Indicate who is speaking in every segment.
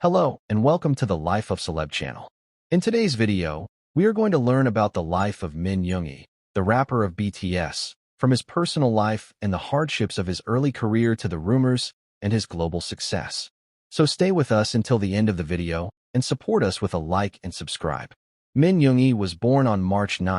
Speaker 1: Hello, and welcome to the Life of Celeb channel. In today's video, we are going to learn about the life of Min Yoongi, the rapper of BTS, from his personal life and the hardships of his early career to the rumors and his global success. So stay with us until the end of the video and support us with a like and subscribe. Min Yoongi was born on March 9,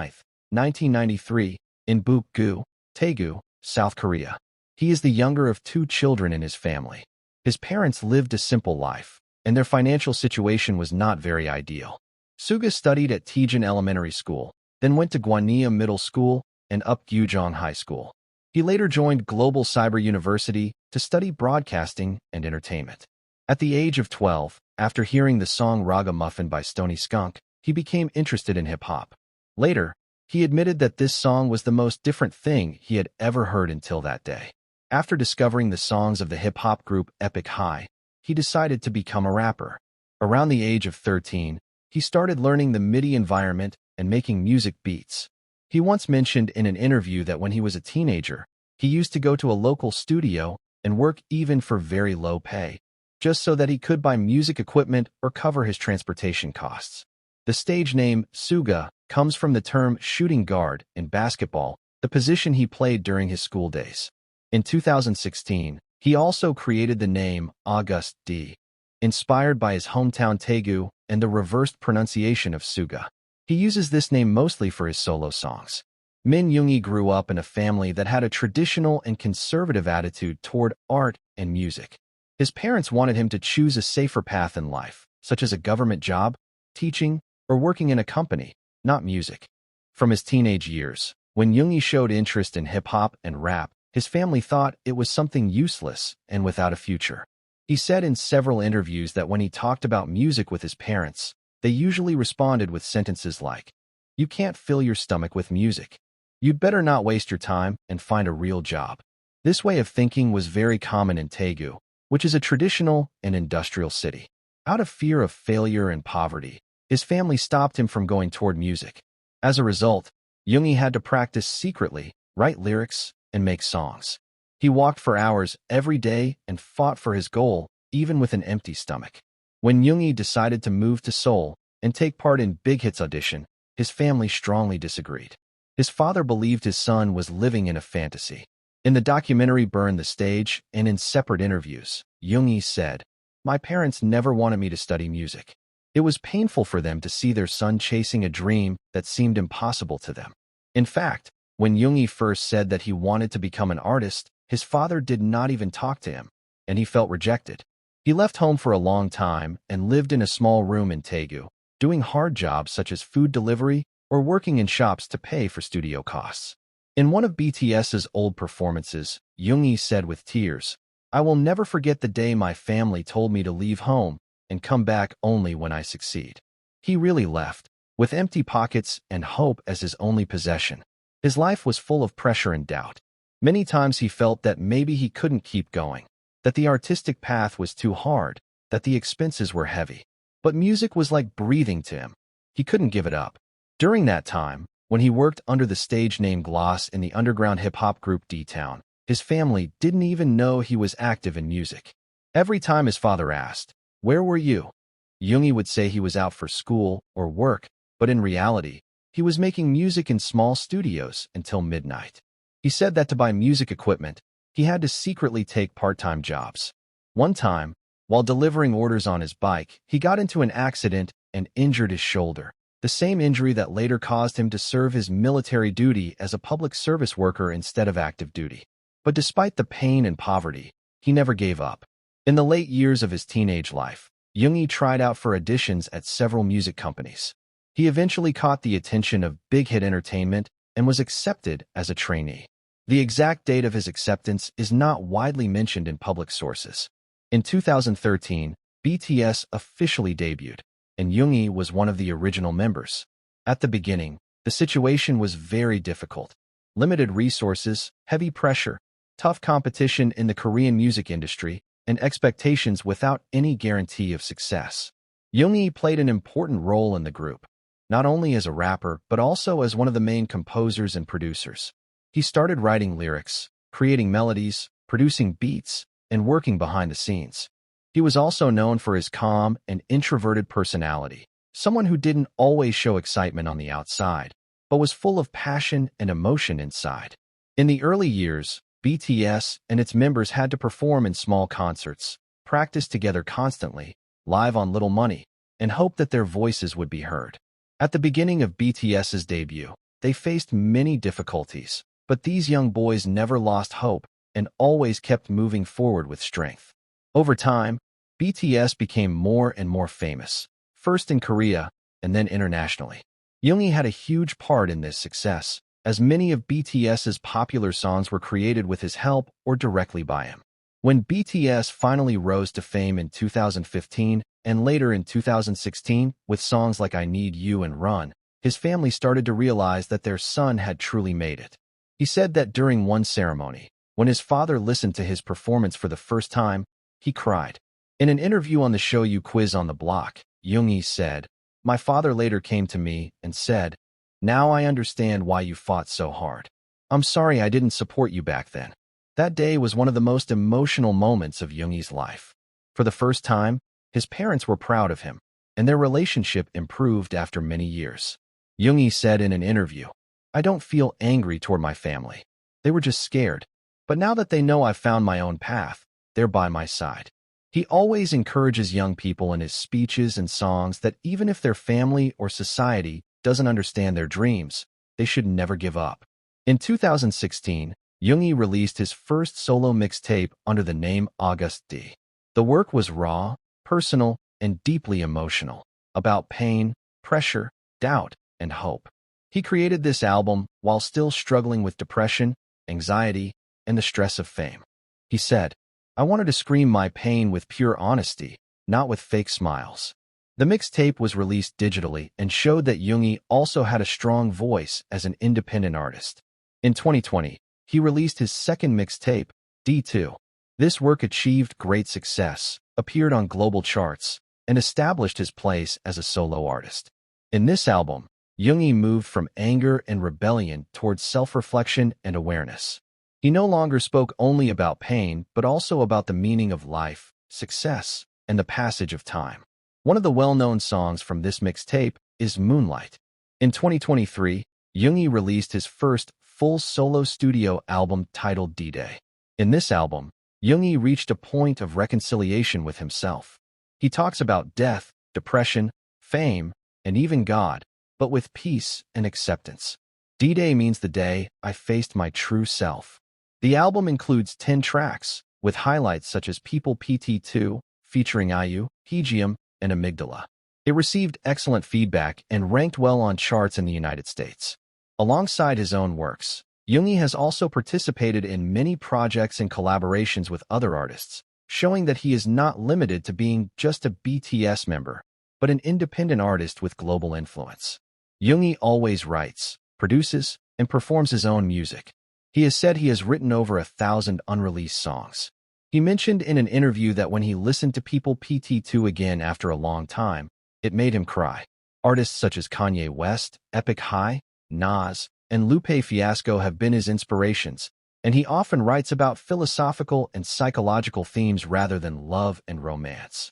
Speaker 1: 1993, in Buk-gu, Daegu, South Korea. He is the younger of two children in his family. His parents lived a simple life, and their financial situation was not very ideal. Suga studied at Taejeon Elementary School, then went to Gwania Middle School and Upgujong High School. He later joined Global Cyber University to study broadcasting and entertainment. At the age of 12, after hearing the song Ragamuffin by Stony Skunk, he became interested in hip-hop. Later, he admitted that this song was the most different thing he had ever heard until that day. After discovering the songs of the hip-hop group Epic High, he decided to become a rapper. Around the age of 13, he started learning the MIDI environment and making music beats. He once mentioned in an interview that when he was a teenager, he used to go to a local studio and work even for very low pay, just so that he could buy music equipment or cover his transportation costs. The stage name Suga comes from the term shooting guard in basketball, the position he played during his school days. In 2016, he also created the name August D, inspired by his hometown Daegu and the reversed pronunciation of Suga. He uses this name mostly for his solo songs. Min Yoongi grew up in a family that had a traditional and conservative attitude toward art and music. His parents wanted him to choose a safer path in life, such as a government job, teaching, or working in a company, not music. From his teenage years, when Yoongi showed interest in hip-hop and rap, his family thought it was something useless and without a future. He said in several interviews that when he talked about music with his parents, they usually responded with sentences like, "You can't fill your stomach with music. You'd better not waste your time and find a real job." This way of thinking was very common in Daegu, which is a traditional and industrial city. Out of fear of failure and poverty, his family stopped him from going toward music. As a result, Yoongi had to practice secretly, write lyrics, and make songs. He walked for hours every day and fought for his goal, even with an empty stomach. When Yoongi decided to move to Seoul and take part in Big Hit's audition, his family strongly disagreed. His father believed his son was living in a fantasy. In the documentary Burn the Stage and in separate interviews, Yoongi said, "My parents never wanted me to study music. It was painful for them to see their son chasing a dream that seemed impossible to them." In fact, when Yoongi first said that he wanted to become an artist, his father did not even talk to him, and he felt rejected. He left home for a long time and lived in a small room in Daegu, doing hard jobs such as food delivery or working in shops to pay for studio costs. In one of BTS's old performances, Yoongi said with tears, "I will never forget the day my family told me to leave home and come back only when I succeed." He really left, with empty pockets and hope as his only possession. His life was full of pressure and doubt. Many times he felt that maybe he couldn't keep going, that the artistic path was too hard, that the expenses were heavy. But music was like breathing to him. He couldn't give it up. During that time, when he worked under the stage name Gloss in the underground hip-hop group D-Town, his family didn't even know he was active in music. Every time his father asked, "Where were you?" Yoongi would say he was out for school or work, but in reality, he was making music in small studios until midnight. He said that to buy music equipment, he had to secretly take part-time jobs. One time, while delivering orders on his bike, he got into an accident and injured his shoulder, the same injury that later caused him to serve his military duty as a public service worker instead of active duty. But despite the pain and poverty, he never gave up. In the late years of his teenage life, Yoongi tried out for auditions at several music companies. He eventually caught the attention of Big Hit Entertainment and was accepted as a trainee. The exact date of his acceptance is not widely mentioned in public sources. In 2013, BTS officially debuted, and Yoongi was one of the original members. At the beginning, the situation was very difficult. Limited resources, heavy pressure, tough competition in the Korean music industry, and expectations without any guarantee of success. Yoongi played an important role in the group, not only as a rapper but also as one of the main composers and producers. He started writing lyrics, creating melodies, producing beats, and working behind the scenes. He was also known for his calm and introverted personality, someone who didn't always show excitement on the outside, but was full of passion and emotion inside. In the early years, BTS and its members had to perform in small concerts, practice together constantly, live on Little Money, and hope that their voices would be heard. At the beginning of BTS's debut, they faced many difficulties, but these young boys never lost hope and always kept moving forward with strength. Over time, BTS became more and more famous, first in Korea and then internationally. Yoongi had a huge part in this success, as many of BTS's popular songs were created with his help or directly by him. When BTS finally rose to fame in 2015 and later in 2016 with songs like I Need You and Run, his family started to realize that their son had truly made it. He said that during one ceremony, when his father listened to his performance for the first time, he cried. In an interview on the show You Quiz on the Block, Yoongi said, "My father later came to me and said, 'Now I understand why you fought so hard. I'm sorry I didn't support you back then.'" That day was one of the most emotional moments of Yoongi's life. For the first time, his parents were proud of him, and their relationship improved after many years. Yoongi said in an interview, "I don't feel angry toward my family. They were just scared. But now that they know I've found my own path, they're by my side." He always encourages young people in his speeches and songs that even if their family or society doesn't understand their dreams, they should never give up. In 2016, Yoongi released his first solo mixtape under the name August D. The work was raw, personal, and deeply emotional, about pain, pressure, doubt, and hope. He created this album while still struggling with depression, anxiety, and the stress of fame. He said, "I wanted to scream my pain with pure honesty, not with fake smiles." The mixtape was released digitally and showed that Yoongi also had a strong voice as an independent artist. In 2020, he released his second mixtape, D2. This work achieved great success, appeared on global charts, and established his place as a solo artist. In this album, Yoongi moved from anger and rebellion towards self-reflection and awareness. He no longer spoke only about pain, but also about the meaning of life, success, and the passage of time. One of the well-known songs from this mixtape is Moonlight. In 2023, Yoongi released his first full solo studio album titled D-Day. In this album, Yoongi reached a point of reconciliation with himself. He talks about death, depression, fame, and even God, but with peace and acceptance. D-Day means the day I faced my true self. The album includes 10 tracks, with highlights such as People PT2, featuring IU, Hegium, and Amygdala. It received excellent feedback and ranked well on charts in the United States. Alongside his own works, Yoongi has also participated in many projects and collaborations with other artists, showing that he is not limited to being just a BTS member, but an independent artist with global influence. Yoongi always writes, produces, and performs his own music. He has said he has written over 1,000 unreleased songs. He mentioned in an interview that when he listened to People PT2 again after a long time, it made him cry. Artists such as Kanye West, Epic High, Nas, and Lupe Fiasco have been his inspirations, and he often writes about philosophical and psychological themes rather than love and romance.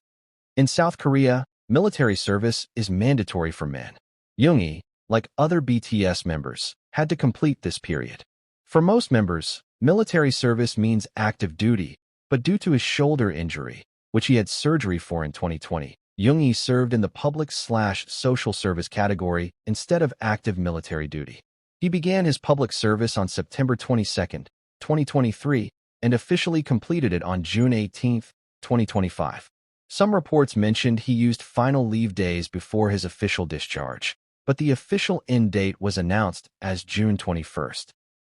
Speaker 1: In South Korea, military service is mandatory for men. Yoongi, like other BTS members, had to complete this period. For most members, military service means active duty, but due to his shoulder injury, which he had surgery for in 2020, Yoongi served in the public/social service category instead of active military duty. He began his public service on September 22, 2023, and officially completed it on June 18, 2025. Some reports mentioned he used final leave days before his official discharge, but the official end date was announced as June 21.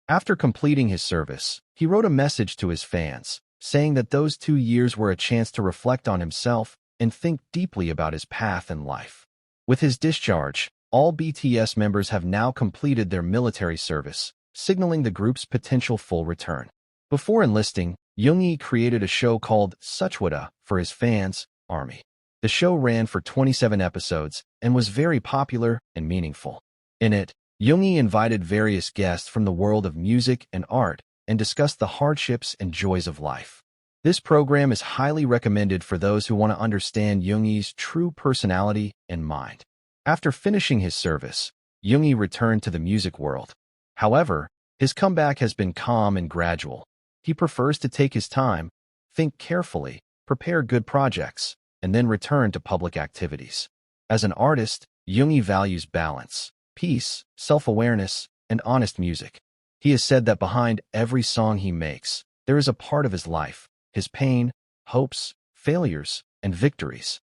Speaker 1: After completing his service, he wrote a message to his fans, saying that those 2 years were a chance to reflect on himself and think deeply about his path in life. With his discharge, all BTS members have now completed their military service, signaling the group's potential full return. Before enlisting, Yoongi created a show called Suchwada for his fans, Army. The show ran for 27 episodes and was very popular and meaningful. In it, Yoongi invited various guests from the world of music and art and discussed the hardships and joys of life. This program is highly recommended for those who want to understand Yoongi's true personality and mind. After finishing his service, Yoongi returned to the music world. However, his comeback has been calm and gradual. He prefers to take his time, think carefully, prepare good projects, and then return to public activities. As an artist, Yoongi values balance, peace, self-awareness, and honest music. He has said that behind every song he makes, there is a part of his life, his pain, hopes, failures, and victories.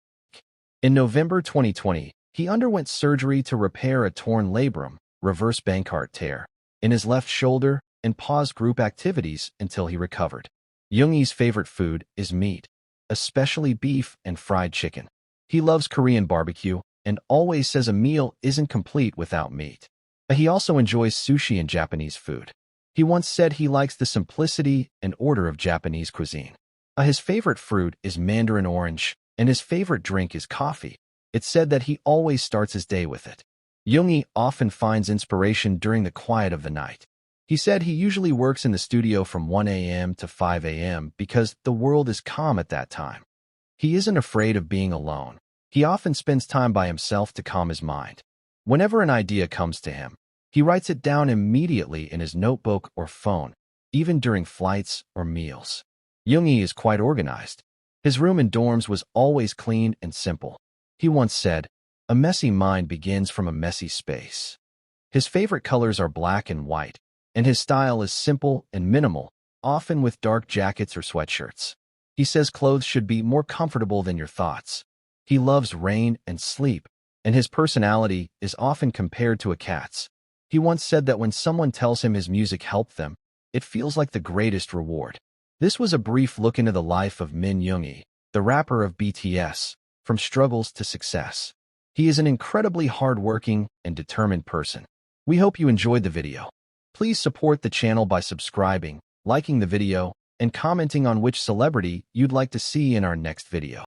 Speaker 1: In November 2020, he underwent surgery to repair a torn labrum, reverse Bankart tear, in his left shoulder and paused group activities until he recovered. Yoongi's favorite food is meat, especially beef and fried chicken. He loves Korean barbecue and always says a meal isn't complete without meat. He also enjoys sushi and Japanese food. He once said he likes the simplicity and order of Japanese cuisine. His favorite fruit is mandarin orange, and his favorite drink is coffee. It's said that he always starts his day with it. Yoongi often finds inspiration during the quiet of the night. He said he usually works in the studio from 1 a.m. to 5 a.m. because the world is calm at that time. He isn't afraid of being alone. He often spends time by himself to calm his mind. Whenever an idea comes to him, he writes it down immediately in his notebook or phone, even during flights or meals. Yoongi is quite organized. His room in dorms was always clean and simple. He once said, "A messy mind begins from a messy space." His favorite colors are black and white, and his style is simple and minimal, often with dark jackets or sweatshirts. He says clothes should be more comfortable than your thoughts. He loves rain and sleep, and his personality is often compared to a cat's. He once said that when someone tells him his music helped them, it feels like the greatest reward. This was a brief look into the life of Min Yoongi, the rapper of BTS, from struggles to success. He is an incredibly hardworking and determined person. We hope you enjoyed the video. Please support the channel by subscribing, liking the video, and commenting on which celebrity you'd like to see in our next video.